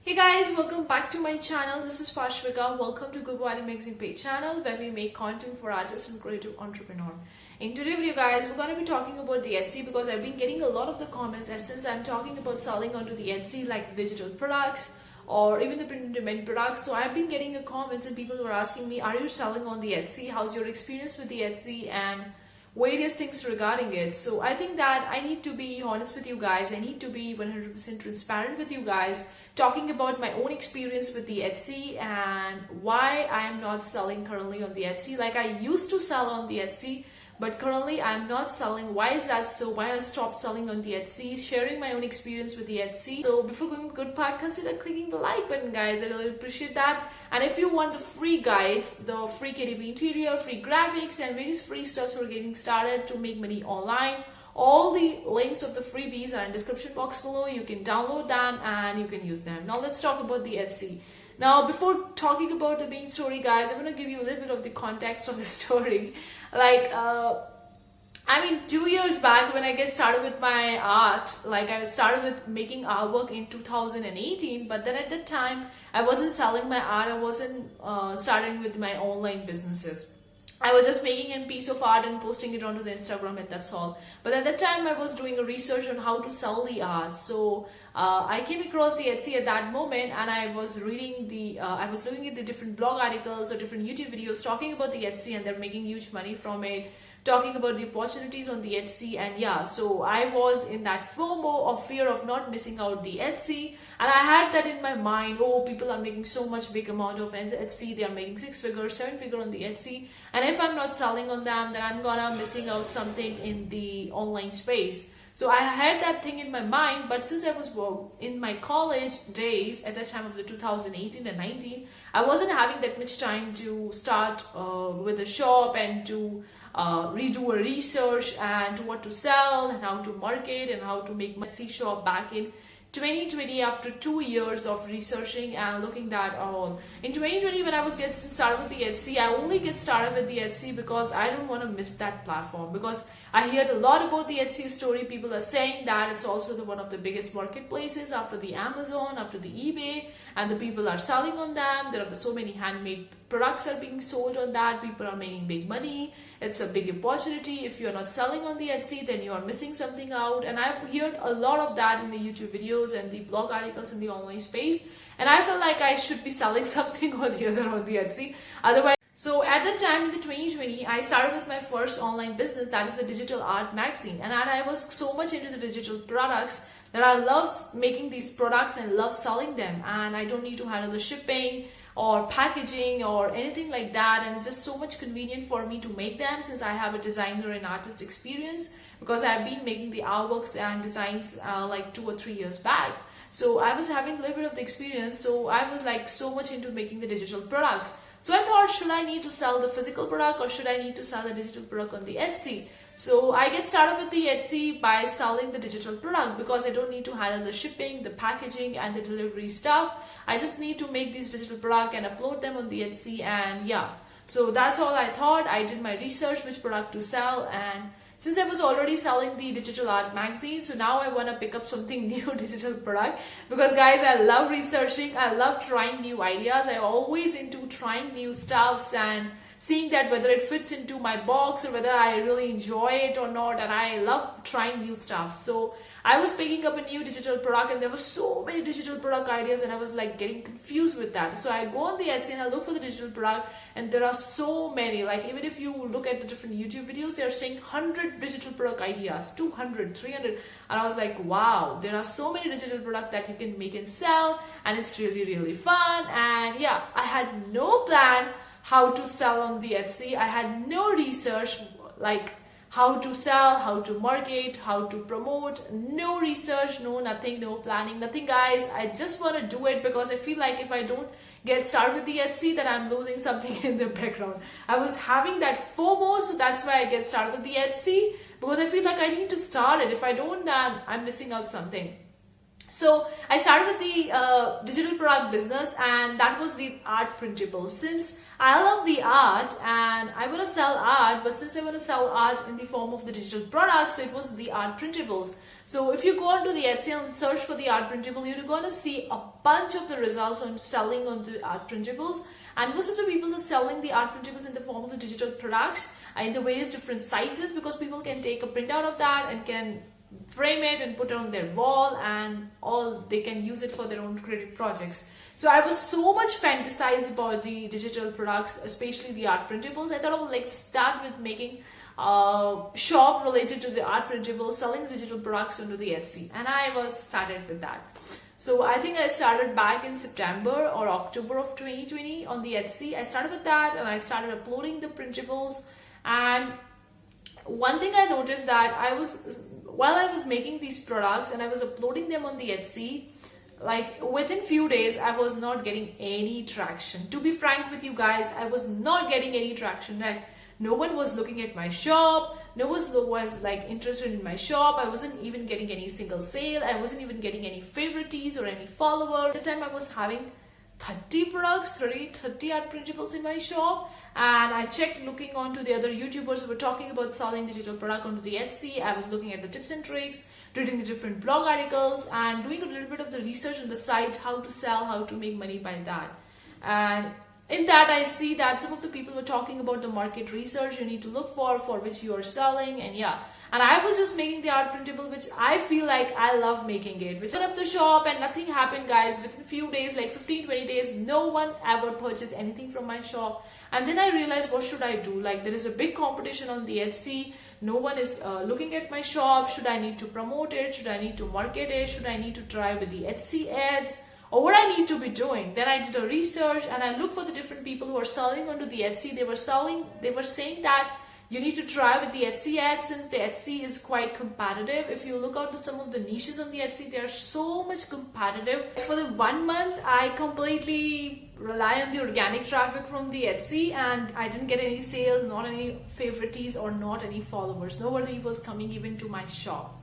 Hey guys, welcome back to my channel. This is Pashvika. Welcome to GLOBO magazine page channel where we make content for artists and creative entrepreneur. In today's video guys, we're going to be talking about the Etsy because I've been getting a lot of the comments as since I'm talking about selling onto the Etsy like digital products or even the print-on-demand products. So I've been getting comments and people were asking me, are you selling on the Etsy? How's your experience with the Etsy and various things regarding it. So I think that I need to be honest with you guys. I need to be 100% transparent with you guys, talking about my own experience with the Etsy and why I am not selling currently on the Etsy. Like I used to sell on the Etsy, but currently I'm not selling. Why is that so? Why I stopped selling on the Etsy? Sharing my own experience with the Etsy. So before going to good part, consider clicking the like button guys. I really appreciate that. And if you want the free guides, the free KDP interior, free graphics and various free stuff for getting started to make money online, all the links of the freebies are in description box below. You can download them and you can use them. Now let's talk about the Etsy. Now before talking about the main story guys, I'm going to give you a little bit of the context of the story. Like 2 years back when I get started with my art, like I started with making artwork in 2018, but then at that time I wasn't selling my art. I wasn't starting with my online businesses. I was just making a piece of art and posting it onto the Instagram and that's all. But at that time I was doing a research on how to sell the art. So I came across the Etsy at that moment and I was reading I was looking at the different blog articles or different YouTube videos talking about the Etsy and they're making huge money from it, talking about the opportunities on the Etsy. And yeah, so I was in that FOMO of fear of not missing out the Etsy, and I had that in my mind. Oh, people are making so much big amount of Etsy, they are making 6 figures, 7 figure on the Etsy, and if I'm not selling on them, then I'm gonna missing out something in the online space. So I had that thing in my mind, but since I was in my college days at the time of the 2018 and 19, I wasn't having that much time to start with a shop and to redo a research and what to sell and how to market and how to make my Etsy shop back in 2020 after 2 years of researching and looking that all. In 2020 when I was getting started with the Etsy, I only get started with the Etsy because I don't want to miss that platform, because I heard a lot about the Etsy story. People are saying that it's also one of the biggest marketplaces after the Amazon, after the eBay, and the people are selling on them. There are so many handmade products are being sold on that. People are making big money. It's a big opportunity. If you're not selling on the Etsy, then you are missing something out. And I've heard a lot of that in the YouTube videos and the blog articles in the online space. And I felt like I should be selling something or the other on the Etsy. Otherwise, so at that time in the 2020, I started with my first online business, that is a digital art magazine. And I was so much into the digital products that I love making these products and love selling them. And I don't need to handle the shipping or packaging or anything like that, and it's just so much convenient for me to make them since I have a designer and artist experience, because I've been making the artworks and designs like 2 or 3 years back. So I was having a little bit of the experience, so I was like so much into making the digital products. So I thought, should I need to sell the physical product or should I need to sell the digital product on the Etsy? So I get started with the Etsy by selling the digital product because I don't need to handle the shipping, the packaging and the delivery stuff. I just need to make these digital product and upload them on the Etsy, and yeah. So that's all I thought. I did my research which product to sell, and since I was already selling the digital art magazine, so now I want to pick up something new digital product, because guys, I love researching. I love trying new ideas. I always into trying new stuffs and seeing that whether it fits into my box or whether I really enjoy it or not, and I love trying new stuff. So I was picking up a new digital product and there were so many digital product ideas and I was like getting confused with that. So I go on the Etsy and I look for the digital product and there are so many. Like even if you look at the different YouTube videos, they are saying 100 digital product ideas, 200, 300, and I was like, wow, there are so many digital products that you can make and sell, and it's really fun. And yeah, I had no plan how to sell on the Etsy. I had no research like how to sell, how to market, how to promote. No research, no nothing, no planning, nothing guys. I just want to do it because I feel like if I don't get started with the Etsy, then I'm losing something in the background. I was having that FOMO, so that's why I get started with the Etsy, because I feel like I need to start it. If I don't, then I'm missing out something. So I started with the digital product business, and that was the art printable. Since I love the art and I want to sell art, but since I want to sell art in the form of the digital products, so it was the art printables. So if you go onto the Etsy and search for the art printable, you're going to see a bunch of the results on selling on the art printables. And most of the people are selling the art printables in the form of the digital products in the various different sizes, because people can take a printout of that and can frame it and put it on their wall, and all they can use it for their own creative projects. So I was so much fantasized about the digital products, especially the art printables. I thought I would like start with making a shop related to the art printables, selling digital products onto the Etsy, and I was started with that. So I think I started back in September or October of 2020 on the Etsy. I started with that and I started uploading the printables. And one thing I noticed that while I was making these products and I was uploading them on the Etsy, like within few days I was not getting any traction. To be frank with you guys, I was not getting any traction. Like no one was looking at my shop, no one was like interested in my shop. I wasn't even getting any single sale, I wasn't even getting any favorites or any followers. At the time I was having 30 products, 30 art printables in my shop, and I checked looking onto the other YouTubers who were talking about selling digital product onto the Etsy. I was looking at the tips and tricks, reading the different blog articles, and doing a little bit of the research on the site, how to sell, how to make money by that. And in that I see that some of the people were talking about the market research you need to look for which you are selling, and yeah. And I was just making the art printable, which I feel like I love making it. Which I opened up the shop and nothing happened, guys. Within a few days, like 15-20 days, no one ever purchased anything from my shop. And then I realized, what should I do? Like there is a big competition on the Etsy. No one is looking at my shop. Should I need to promote it? Should I need to market it? Should I need to try with the Etsy ads? Or what I need to be doing? Then I did a research and I looked for the different people who are selling onto the Etsy. They were saying that you need to try with the Etsy ads, since the Etsy is quite competitive. If you look out to some of the niches on the Etsy, they are so much competitive. For the 1 month, I completely rely on the organic traffic from the Etsy, and I didn't get any sale, not any favorites or not any followers. Nobody was coming even to my shop.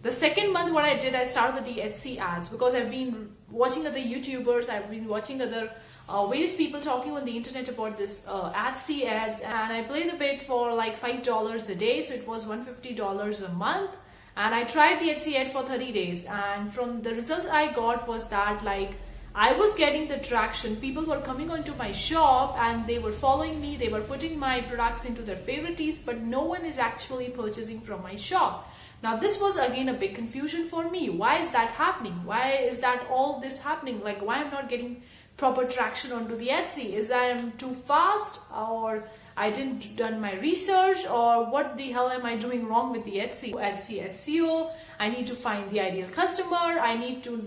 The second month, what I did, I started with the Etsy ads, because I've been watching other YouTubers, I've been watching other various people talking on the internet about this Etsy ads, and I played a bit for like $5 a day, so it was $150 a month. And I tried the Etsy ad for 30 days, and from the result I got was that like I was getting the traction. People were coming onto my shop and they were following me, they were putting my products into their favorites, but no one is actually purchasing from my shop. Now this was again a big confusion for me. Why is that happening? Why is that all this happening? Like why I'm not getting proper traction onto the Etsy? Is I am too fast, or I didn't done my research, or what the hell am I doing wrong with the Etsy SEO? I need to find the ideal customer. I need to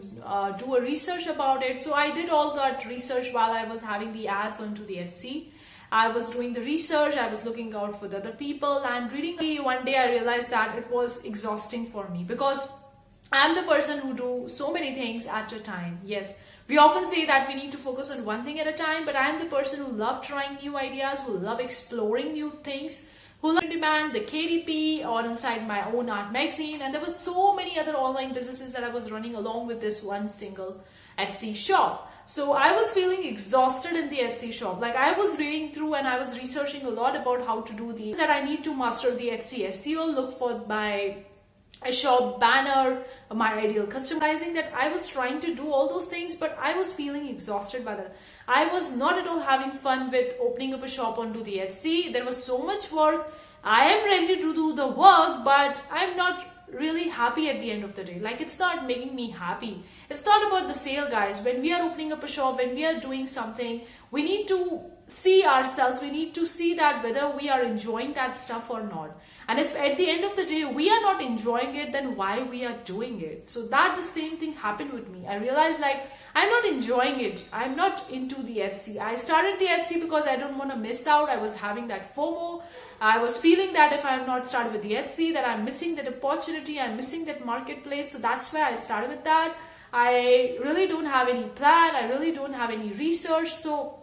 do a research about it. So I did all that research while I was having the ads onto the Etsy. I was doing the research, I was looking out for the other people and reading. One day I realized that it was exhausting for me, because I'm the person who do so many things at a time. Yes, we often say that we need to focus on one thing at a time, but I'm the person who love trying new ideas, who love exploring new things, who love demand, the KDP, or inside my own art magazine. And there was so many other online businesses that I was running along with this one single Etsy shop. So I was feeling exhausted in the Etsy shop. Like I was reading through and I was researching a lot about how to do these, that I need to master the Etsy SEO, look for my shop banner, my ideal customizing, that I was trying to do all those things, but I was feeling exhausted by that. I was not at all having fun with opening up a shop onto the Etsy. There was so much work. I am ready to do the work, but I'm not really happy at the end of the day. Like it's not making me happy. It's not about the sale, guys. When we are opening up a shop, when we are doing something, we need to see ourselves. We need to see that whether we are enjoying that stuff or not. And if at the end of the day we are not enjoying it, then why we are doing it? So that the same thing happened with me. I realized like I'm not enjoying it. I'm not into the Etsy. I started the Etsy because I don't want to miss out. I was having that FOMO. I was feeling that if I'm not started with the Etsy, that I'm missing that opportunity, I'm missing that marketplace. So that's why I started with that. I really don't have any plan. I really don't have any research. So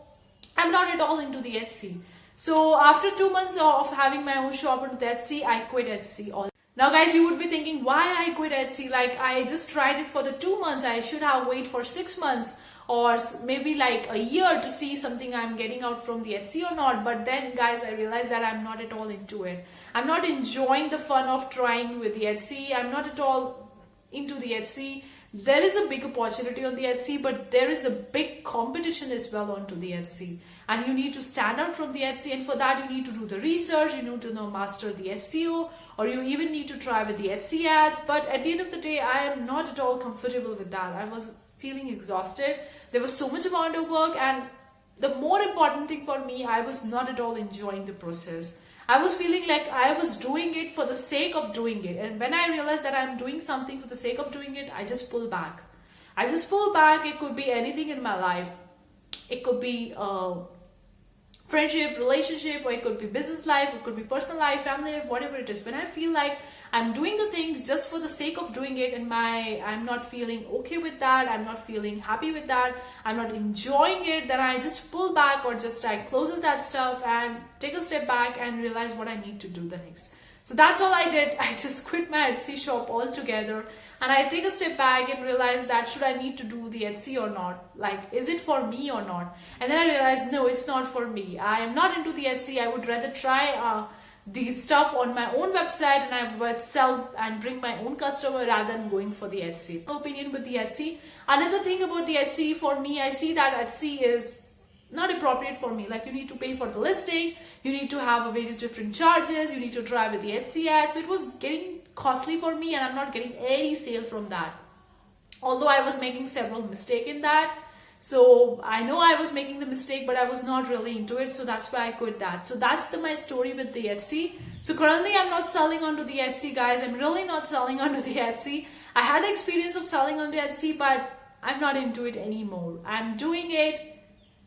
I'm not at all into the Etsy. So after 2 months of having my own shop on Etsy, I quit Etsy. Now guys, you would be thinking, why I quit Etsy? Like I just tried it for the 2 months. I should have waited for 6 months or maybe like a year to see something I'm getting out from the Etsy or not. But then guys, I realized that I'm not at all into it. I'm not enjoying the fun of trying with the Etsy. I'm not at all into the Etsy. There is a big opportunity on the Etsy, but there is a big competition as well onto the Etsy. And you need to stand out from the Etsy, and for that you need to do the research, you need to know master the SEO, or you even need to try with the Etsy ads. But at the end of the day, I am not at all comfortable with that. I was feeling exhausted. There was so much amount of work, and the more important thing for me, I was not at all enjoying the process. I was feeling like I was doing it for the sake of doing it. And when I realized that I'm doing something for the sake of doing it, I just pull back. I just pull back. It could be anything in my life. It could be friendship, relationship, or it could be business life, it could be personal life, family life, whatever it is. When I feel like I'm doing the things just for the sake of doing it, and I'm not feeling okay with that, I'm not feeling happy with that, I'm not enjoying it, then I just pull back, or just I close that stuff and take a step back and realize what I need to do the next. So that's all I did. I just quit my Etsy shop altogether, and I take a step back and realize that should I need to do the Etsy or not? Like, is it for me or not? And then I realized, no, it's not for me. I am not into the Etsy. I would rather try these stuff on my own website, and I would sell and bring my own customer rather than going for the Etsy. Opinion with the Etsy. Another thing about the Etsy, for me, I see that Etsy is not appropriate for me. Like, you need to pay for the listing, you need to have various different charges, you need to try with the Etsy ads. So it was getting costly for me, and I'm not getting any sale from that. Although I was making several mistakes in that. So I know I was making the mistake, but I was not really into it. So that's why I quit that. So that's my story with the Etsy. So currently I'm not selling onto the Etsy, guys. I'm really not selling onto the Etsy. I had experience of selling onto Etsy, but I'm not into it anymore. I'm doing it.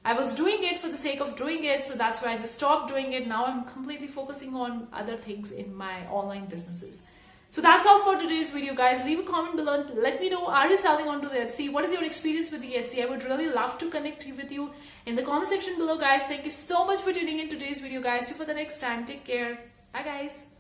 I was doing it for the sake of doing it. So that's why I just stopped doing it. Now I'm completely focusing on other things in my online businesses. So that's all for today's video, guys. Leave a comment below and let me know, are you selling onto the Etsy? What is your experience with the Etsy? I would really love to connect with you in the comment section below, guys. Thank you so much for tuning in today's video, guys. See you for the next time. Take care. Bye, guys.